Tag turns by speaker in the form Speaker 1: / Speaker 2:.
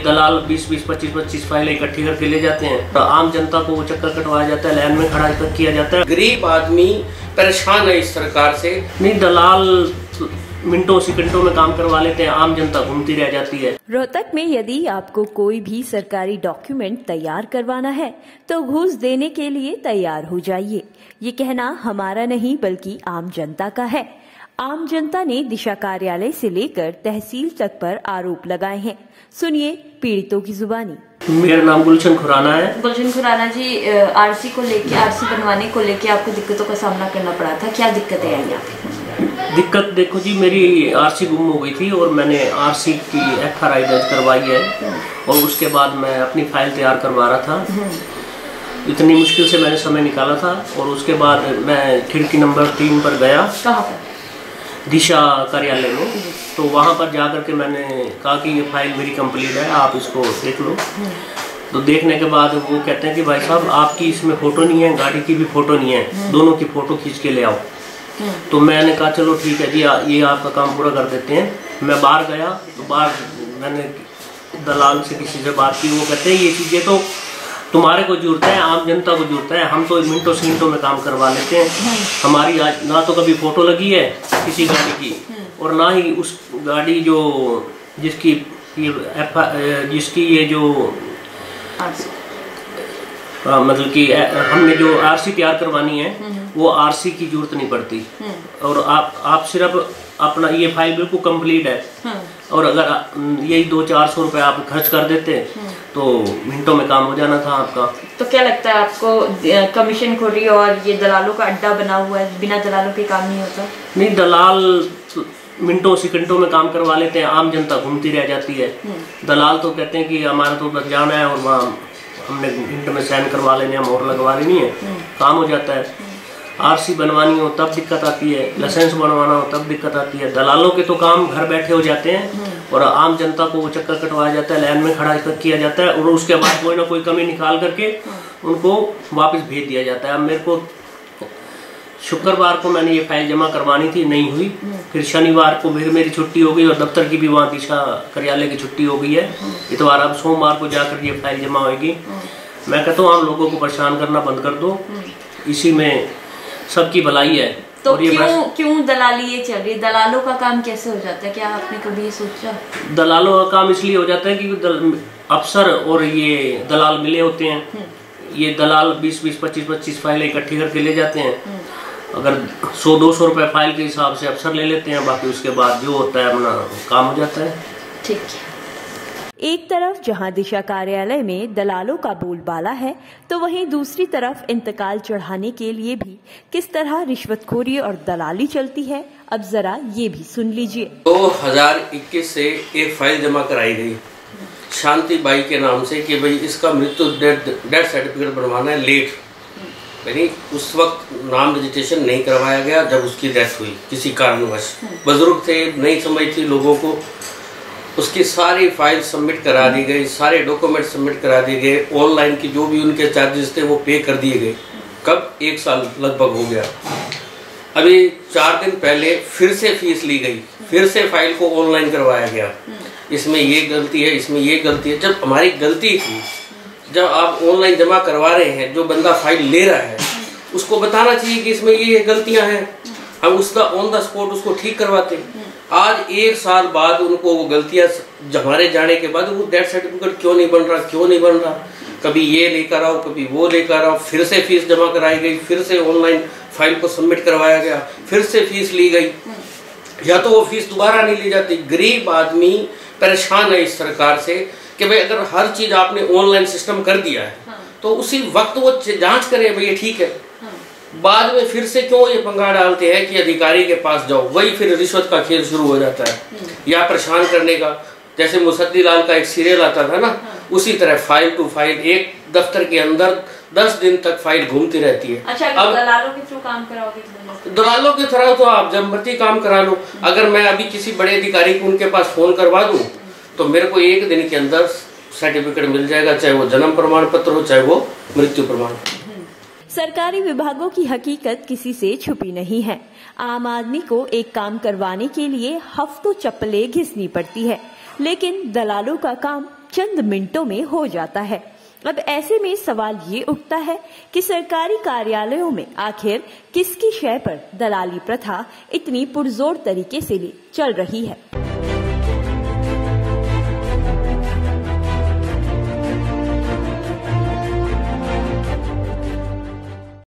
Speaker 1: दलाल 20-20, 25-25 फाइलें इकट्ठी करके ले जाते हैं। तो आम जनता को वो चक्कर कटवाया जाता है, लाइन में खड़ा तक किया जाता है।
Speaker 2: गरीब आदमी परेशान है इस सरकार से।
Speaker 1: नहीं, दलाल मिनटों सेकंडों में काम करवा लेते हैं, आम जनता घूमती रह जाती है।
Speaker 3: रोहतक में यदि आपको कोई भी सरकारी डॉक्यूमेंट तैयार करवाना है तो घूस देने के लिए तैयार हो जाइए। ये कहना हमारा नहीं बल्कि आम जनता का है। आम जनता ने दिशा कार्यालय से लेकर तहसील तक पर आरोप लगाए हैं। सुनिए पीड़ितों की जुबानी।
Speaker 1: मेरा नाम गुलशन खुराना है।
Speaker 3: गुलशन खुराना जी, आरसी को लेके, आरसी बनवाने को लेके आपको दिक्कतों का सामना करना पड़ा था, क्या दिक्कतें आई आपको?
Speaker 1: दिक्कत देखो जी, मेरी आरसी गुम हो गई थी और मैंने आरसी की FRI दर्ज करवाई है और उसके बाद मैं अपनी फाइल तैयार करवा रहा था। इतनी मुश्किल से मैंने समय निकाला था और उसके बाद मैं खिड़की नंबर 3 पर गया।
Speaker 3: कहाँ पर?
Speaker 1: दिशा कार्यालय में। तो वहाँ पर जाकर के मैंने कहा कि ये फाइल मेरी कंप्लीट है, आप इसको देख लो। तो देखने के बाद वो कहते हैं कि भाई साहब आपकी इसमें फ़ोटो नहीं है, गाड़ी की भी फ़ोटो नहीं है, दोनों की फ़ोटो खींच के ले आओ। तो मैंने कहा चलो ठीक है जी, ये आपका काम पूरा कर देते हैं। मैं बाहर गया तो बाहर मैंने दलाल से किसी से बात की। वो कहते हैं ये चीज़ें तो तुम्हारे को जरूरत है, आम जनता को जरूरत है, हम तो मिनटों सेकंडों में काम करवा लेते हैं। हमारी आज ना तो कभी फ़ोटो लगी है किसी गाड़ी की और ना ही उस गाड़ी जो जिसकी ये जो मतलब कि हमने जो आरसी तैयार करवानी है वो आरसी की जरूरत नहीं पड़ती और आप सिर्फ अपना ये फाइल बिल्कुल कंप्लीट है और अगर यही 200-400 रुपये आप खर्च कर देते तो मिनटों में काम हो जाना था आपका।
Speaker 3: तो क्या लगता है आपको, कमीशन खोरी और ये दलालों का अड्डा बना हुआ है, बिना दलालों के काम नहीं होता?
Speaker 1: नहीं, दलाल मिनटों सेकंडों में काम करवा लेते हैं, आम जनता घूमती रह जाती है। दलाल तो कहते हैं कि हमारा तो बस जाना है और वहाँ हमने मिनट में साइन करवा लेने हैं, मोहर लगवा लेनी है, काम हो जाता है। आरसी बनवानी हो तब दिक्कत आती है, लाइसेंस बनवाना हो तब दिक्कत आती है। दलालों के तो काम घर बैठे हो जाते हैं और आम जनता को वो चक्कर कटवाया जाता है, लाइन में खड़ा किया जाता है और उसके बाद कोई ना कोई कमी निकाल करके उनको वापस भेज दिया जाता है। अब मेरे को शुक्रवार को मैंने ये फाइल जमा करवानी थी, नहीं हुई। फिर शनिवार को फिर मेरी छुट्टी हो गई और दफ्तर की भी वहाँ दिशा कार्यालय की छुट्टी हो गई है। इतवार अब सोमवार को जाकर ये फाइल जमा होगी। मैं कहता हूँ आप लोगों को परेशान करना बंद कर दो, इसी में सबकी भलाई है।
Speaker 3: तो और क्यों दलाली ये चल रही है? दलालों का काम कैसे हो जाता है, क्या आपने कभी ये सोचा?
Speaker 1: दलालों का काम इसलिए हो जाता है कि अफसर और ये दलाल मिले होते हैं। ये दलाल 20-20, 25-25 फाइलें इकट्ठी करके ले जाते हैं। अगर 100-200 रुपये फाइल के हिसाब से अफसर ले लेते हैं, बाकी उसके बाद जो होता है अपना काम हो जाता है।
Speaker 3: ठीक है। एक तरफ जहां दिशा कार्यालय में दलालों का बोलबाला है तो वहीं दूसरी तरफ इंतकाल चढ़ाने के लिए भी किस तरह रिश्वतखोरी और दलाली चलती है, अब जरा ये भी सुन लीजिए।
Speaker 2: 2021 से एक फाइल जमा कराई गई शांति बाई के नाम से कि भाई इसका मृत्यु डेथ सर्टिफिकेट बनवाना है लेट, यानी उस वक्त नाम रजिस्ट्रेशन नहीं करवाया गया जब उसकी डेथ हुई किसी कारणवश। बुजुर्ग थे, नहीं समझ थी लोगों को। उसकी सारी फाइल सबमिट करा दी गई, सारे डॉक्यूमेंट सबमिट करा दिए गए, ऑनलाइन की जो भी उनके चार्जेस थे वो पे कर दिए गए। कब? 1 साल लगभग हो गया। अभी 4 दिन पहले फिर से फीस ली गई, फिर से फाइल को ऑनलाइन करवाया गया। इसमें ये गलती है, इसमें ये गलती है। जब हमारी गलती थी, जब आप ऑनलाइन जमा करवा रहे हैं, जो बंदा फाइल ले रहा है उसको बताना चाहिए कि इसमें ये गलतियां हैं, हम उसका ऑन द स्पॉट उसको ठीक करवाते। आज 1 साल बाद उनको वो गलतियां हमारे जाने के बाद वो डेथ सर्टिफिकेट क्यों नहीं बन रहा, कभी ये लेकर आओ, कभी वो लेकर आओ। फिर से फीस जमा कराई गई, फिर से ऑनलाइन फाइल को सबमिट करवाया गया, फिर से फीस ली गई, या तो वो फीस दोबारा नहीं ली जाती। गरीब आदमी परेशान है इस सरकार से कि भाई अगर हर चीज आपने ऑनलाइन सिस्टम कर दिया है तो उसी वक्त वो जांच करे भाई ये ठीक है। बाद में फिर से क्यों ये पंगा डालते हैं कि अधिकारी के पास जाओ, वही फिर रिश्वत का खेल शुरू हो जाता है या परेशान करने का। जैसे मुसद्दी लाल का एक सीरियल आता था ना, उसी तरह फाइल टू फाइल एक दफ्तर के अंदर 10 दिन तक फाइल घूमती रहती है।
Speaker 3: अच्छा, अब दलालों के थ्रू काम कराओगे?
Speaker 2: दलालों के तरह तो आप जब मर्जी काम करा लो। अगर मैं अभी किसी बड़े अधिकारी को उनके पास फोन करवा दूं तो मेरे को 1 दिन के अंदर सर्टिफिकेट मिल जाएगा, चाहे वो जन्म प्रमाण पत्र हो, चाहे वो मृत्यु प्रमाण।
Speaker 3: सरकारी विभागों की हकीकत किसी से छुपी नहीं है। आम आदमी को एक काम करवाने के लिए हफ्तों चप्पलें घिसनी पड़ती है, लेकिन दलालों का काम चंद मिनटों में हो जाता है। अब ऐसे में सवाल ये उठता है कि सरकारी कार्यालयों में आखिर किसकी शय पर दलाली प्रथा इतनी पुरजोर तरीके से चल रही है।